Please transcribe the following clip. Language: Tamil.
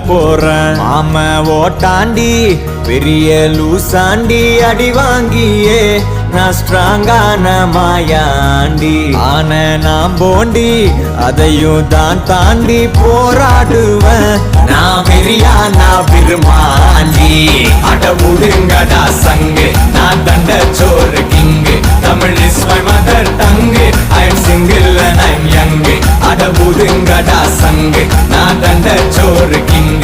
போறேன். மாம ஓட்டாண்டி பெரிய லூசாண்டி அடி வாங்கியே நான் ஸ்ட்ராங்கான மாயாண்டி. ஆன நான் போண்டி அதையும் தான் தாண்டி போராடுவேன். நான் வெறியா நான் விரும்பாண்டி. அட முடுங்கடா சங்கு நான் தண்ட சோறு king. Tamil is my mother tongue. I am single and I'm young. அட முடுங்கடா சங்கு நான் தண்ட சோறு கிங்கு.